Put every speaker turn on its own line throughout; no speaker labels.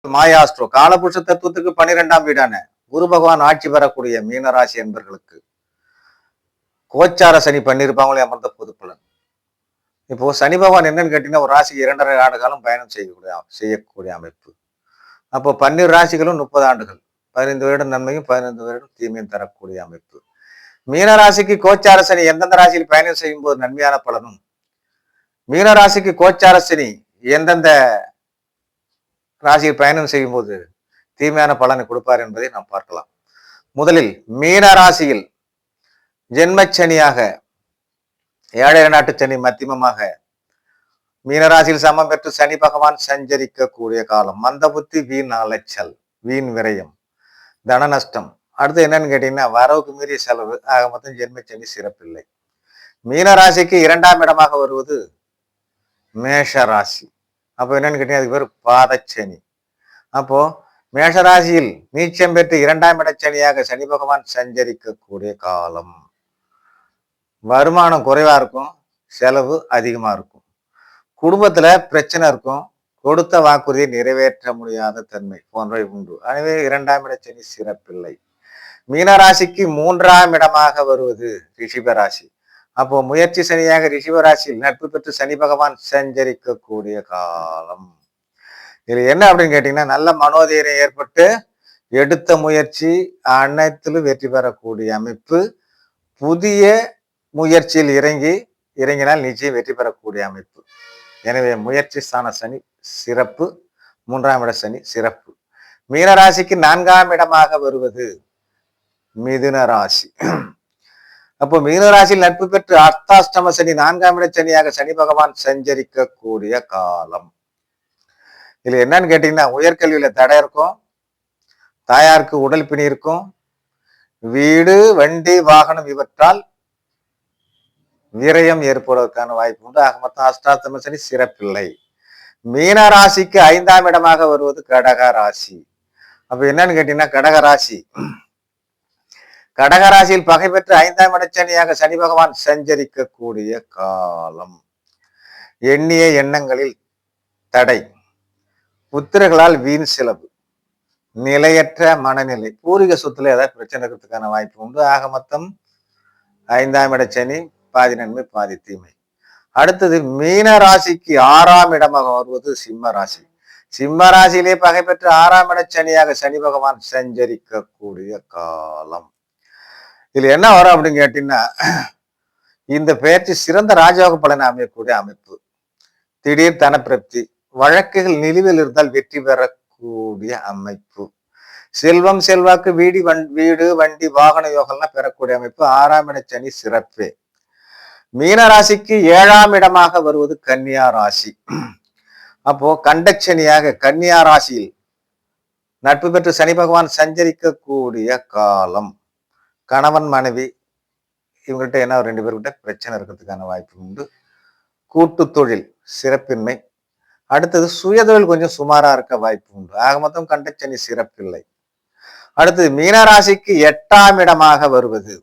மாயாஸ்ட்ரோ காலபுருஷ தத்துவத்துக்கு 12ஆம் வீடான குரு பகவான் ஆட்சி பெறக்கூடிய மீனராசி என்பர்களுக்கு கோச்சார சனி பண்ணியிருப்பாங்களே அமர்ந்த பொது பலன். இப்போ சனி பகவான் என்னன்னு கேட்டீங்கன்னா, ஒரு ராசிக்கு 2.5 ஆண்டு காலம் பயணம் செய்யக்கூடிய அமைப்பு. அப்போ 12 ராசிகளும் 30 ஆண்டுகள், 15 வருடம் நன்மையும் 15 வருடம் தீமையும் தரக்கூடிய அமைப்பு. மீனராசிக்கு கோச்சார சனி எந்தெந்த ராசியில் பயணம் செய்யும் போது நன்மையான பலனும், மீனராசிக்கு கோச்சார சனி எந்தெந்த ராசியில் பயணம் செய்யும் போது தீமையான பலனை கொடுப்பார் என்பதை நாம் பார்க்கலாம். முதலில் மீன ராசியில் ஜென்மச்சனியாக 7 நாட்டு சனி மத்தியமமாக மீனராசியில் சமம் பெற்று சனி பகவான் சஞ்சரிக்கக்கூடிய காலம். மந்த புத்தி, வீண் அலைச்சல், வீண் விரயம், தன நஷ்டம். அடுத்து என்னன்னு கேட்டீங்கன்னா, வரவுக்கு மீறிய செலவு. ஆக மொத்தம் ஜென்மச்சனி சிறப்பில்லை. மீனராசிக்கு 2ஆம் இடமாக வருவது மேஷ ராசி. அப்போ என்னன்னு கேட்டீங்கன்னா, அதுக்கு பேர் பாதச்சனி. அப்போ மேஷராசியில் நீச்சம் பெற்று 2ஆம் இடச்சனியாக சனி பகவான் சஞ்சரிக்கக்கூடிய காலம். வருமானம் குறைவா இருக்கும், செலவு அதிகமா இருக்கும். குடும்பத்துல பிரச்சனை இருக்கும், கொடுத்த வாக்குறுதியை நிறைவேற்ற முடியாத தன்மை போன்றவை உண்டு. எனவே 2ஆம் இடச்சனி சிறப்பில்லை. மீனராசிக்கு 3ஆம் இடமாக வருவது ரிஷிபராசி. அப்போ முயற்சி சனியாக ரிஷிபராசியில் நட்பு பெற்று சனி பகவான் சஞ்சரிக்கக்கூடிய காலம். இது என்ன அப்படின்னு கேட்டீங்கன்னா, நல்ல மனோதைரியம் ஏற்பட்டு எடுத்த முயற்சி அனைத்திலும் வெற்றி பெறக்கூடிய அமைப்பு. புதிய முயற்சியில் இறங்கினால் நிச்சயம் வெற்றி பெறக்கூடிய அமைப்பு. எனவே முயற்சி ஸ்தான சனி சிறப்பு, 3ஆம் இட சனி சிறப்பு. மீனராசிக்கு 4ஆம் இடமாக வருவது மிதுன ராசி. அப்போ மீனராசியில் நட்பு பெற்று அர்த்தாஷ்டம சனி 4ஆம் இட சனியாக சனி பகவான் சஞ்சரிக்கக்கூடிய காலம். இதுல என்னன்னு கேட்டீங்கன்னா, உயர்கல்வியில தடை இருக்கும், தாயாருக்கு உடல் பிணி இருக்கும், வீடு வண்டி வாகனம் இவற்றால் விரயம் ஏற்படுவதற்கான வாய்ப்பு உண்டு. ஆக மொத்தம் அஷ்டாஷ்டம சனி சிறப்பில்லை. மீன ராசிக்கு 5ஆம் இடமாக வருவது கடக ராசி. அப்ப என்னன்னு கேட்டீங்கன்னா, கடகராசியில் பகை பெற்று 5ஆம் இடச்சனியாக சனி பகவான் சஞ்சரிக்கக்கூடிய காலம். எண்ணிய எண்ணங்களில் தடை, புத்திரர்களால் வீண் செலவு, நிலையற்ற மனநிலை, பூர்வீக சொத்துல ஏதாவது பிரச்சனை இருக்கிறதுக்கான வாய்ப்பு உண்டு. ஆக மொத்தம் 5ஆம் இட சனி பாதி நன்மை பாதி தீமை. அடுத்தது மீன ராசிக்கு 6ஆம் இடமாக வருவது சிம்ம ராசி. சிம்ம ராசியிலே பகை பெற்று 6ஆம் இட சனியாக சனி பகவான் சஞ்சரிக்கக்கூடிய காலம். இதுல என்ன வரும் அப்படின்னு கேட்டீங்கன்னா, இந்த பெயர்ச்சி சிறந்த ராஜயோக பலனை அமையக்கூடிய அமைப்பு. திடீர் தனப்பிரப்தி, வழக்குகள் நிலுவையில் இருந்தால் வெற்றி பெறக்கூடிய அமைப்பு. செல்வம் செல்வாக்கு, வீடு வண்டி வாகன யோகம்லாம் பெறக்கூடிய அமைப்பு. 6ஆம் இட சனி சிறப்பே. மீன ராசிக்கு 7ஆம் இடமாக வருவது கன்னியா ராசி. அப்போ கண்டச்சனியாக கன்னியா ராசியில் நட்பு பெற்று சனி பகவான் சஞ்சரிக்கக்கூடிய காலம். கணவன் மனைவி இவங்கள்ட்ட என்ன 2 பேர்கிட்ட பிரச்சனை இருக்கிறதுக்கான வாய்ப்பு உண்டு. கூட்டு தொழில் சிறப்பின்மை. அடுத்தது சுயதொழில் கொஞ்சம் சுமாரா இருக்க வாய்ப்பு உண்டு. ஆக மொத்தம் கண்டச்சனி சிறப்பில்லை. அடுத்தது மீனராசிக்கு 8ஆம் இடமாக வருவது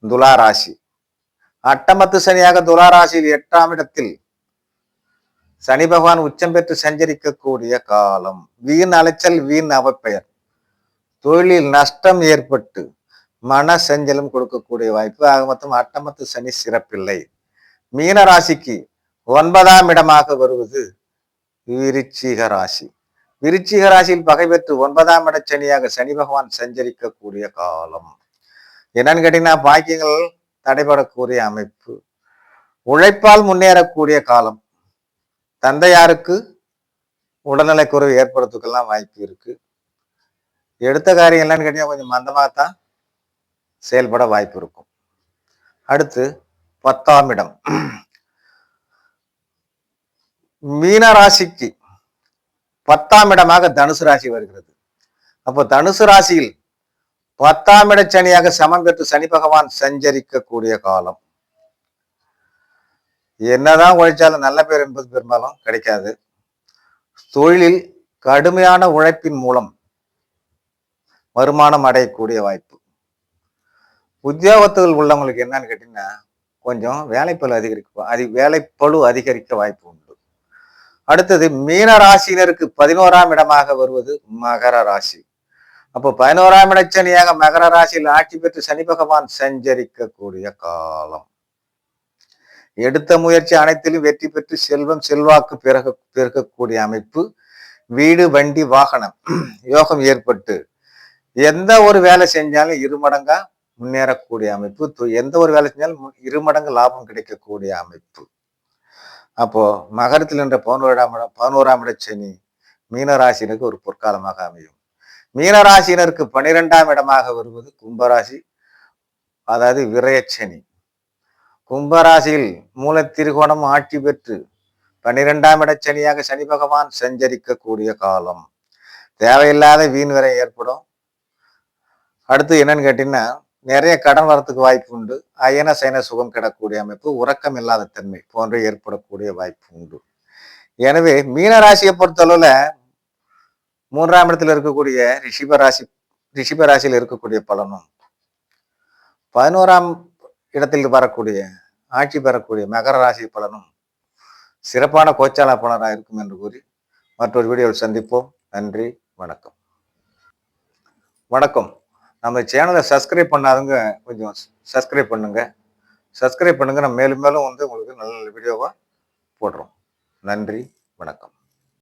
துலா ராசி. அட்டமத்து சனியாக துலா ராசியில் 8ஆம் இடத்தில் சனி பகவான் உச்சம் பெற்று சஞ்சரிக்கக்கூடிய காலம். வீண் அலைச்சல், வீண் அவப்பெயர், தொழிலில் நஷ்டம் ஏற்பட்டு மன செஞ்சலும் கொடுக்கக்கூடிய வாய்ப்பு. ஆக மொத்தம் அட்டமத்து சனி சிறப்பில்லை. மீன ராசிக்கு 9ஆம் இடமாக வருவது விருச்சிக ராசி. விருச்சிக ராசியில் பகை பெற்று 9ஆம் இட சனியாக சனி பகவான் சஞ்சரிக்கக்கூடிய காலம். என்னன்னு கேட்டீங்கன்னா, பாக்கியங்கள் தடைபடக்கூடிய அமைப்பு. உழைப்பால் முன்னேறக்கூடிய காலம். தந்தையாருக்கு உடல்நலை குறைவு ஏற்படுறதுக்கெல்லாம் வாய்ப்பு இருக்கு. எடுத்த காரியம் என்னன்னு கேட்டீங்கன்னா, கொஞ்சம் மந்தமாகத்தான் செயல்பட வாய்ப்பு இருக்கும். அடுத்து 10ஆம் இடம். மீன ராசிக்கு 10ஆம் இடமாக தனுசு ராசி வருகிறது. அப்போ தனுசு ராசியில் 10ஆம் இட சனியாக சமம் பெற்று சனி பகவான் சஞ்சரிக்கக்கூடிய காலம். என்னதான் உழைச்சாலும் நல்ல பேர் என்பது பெரும்பாலும் கிடைக்காது. தொழிலில் கடுமையான உழைப்பின் மூலம் வருமானம் அடையக்கூடிய வாய்ப்பு. உத்தியோகத்தில் உள்ளவங்களுக்கு என்னன்னு கேட்டீங்கன்னா, கொஞ்சம் வேலைப்பளு அதிகரிக்க வாய்ப்பு உண்டு. அடுத்தது மீன ராசியினருக்கு 11ஆம் இடமாக வருவது மகர ராசி. அப்போ 11ஆம் இட சனியாக மகர ராசியில் ஆட்சி பெற்று சனி பகவான் சஞ்சரிக்கக்கூடிய காலம். எடுத்த முயற்சி அனைத்திலும் வெற்றி பெற்று செல்வம் செல்வாக்கு பெருகக்கூடிய அமைப்பு, வீடு வண்டி வாகனம் யோகம் ஏற்பட்டு எந்த ஒரு வேலை செஞ்சாலும் இருமடங்கா முன்னேறக்கூடிய அமைப்பு, எந்த ஒரு வேலை செஞ்சாலும் இருமடங்கு லாபம் கிடைக்கக்கூடிய அமைப்பு. அப்போ மகரத்தில் என்ற 11ஆம் இட சனி மீனராசினருக்கு ஒரு பொற்காலமாக அமையும். மீனராசினருக்கு 12ஆம் இடமாக வருவது கும்பராசி, அதாவது விரயச்சனி. கும்பராசியில் மூலத்திருகோணம் ஆட்சி பெற்று 12ஆம் இட சனியாக சனி பகவான் சஞ்சரிக்கக்கூடிய காலம். தேவையில்லாத வீண் விரை ஏற்படும். அடுத்து என்னன்னு கேட்டீங்கன்னா, நிறைய கடன் வரத்துக்கு வாய்ப்பு உண்டு. அயன சயன சுகம் கிடக்கூடிய அமைப்பு, உறக்கம் இல்லாத தன்மை போன்ற ஏற்படக்கூடிய வாய்ப்பு உண்டு. எனவே மீனராசியை பொறுத்தளவுல 3ஆம் இடத்துல இருக்கக்கூடிய ரிஷிபராசியில் இருக்கக்கூடிய பலனும், 11ஆம் இடத்தில் வரக்கூடிய ஆட்சி பெறக்கூடிய மகர ராசி பலனும் சிறப்பான கோச்சால பலனாக இருக்கும் என்று கூறி மற்றொரு வீடியோவில் சந்திப்போம். நன்றி, வணக்கம். வணக்கம். நம்ம சேனலை சப்ஸ்கிரைப் பண்ணாதவங்க கொஞ்சம் சப்ஸ்கிரைப் பண்ணுங்க. நம்ம மேலும் மேலும் உங்களுக்கு நல்ல வீடியோவா போடுறோம். நன்றி, வணக்கம்.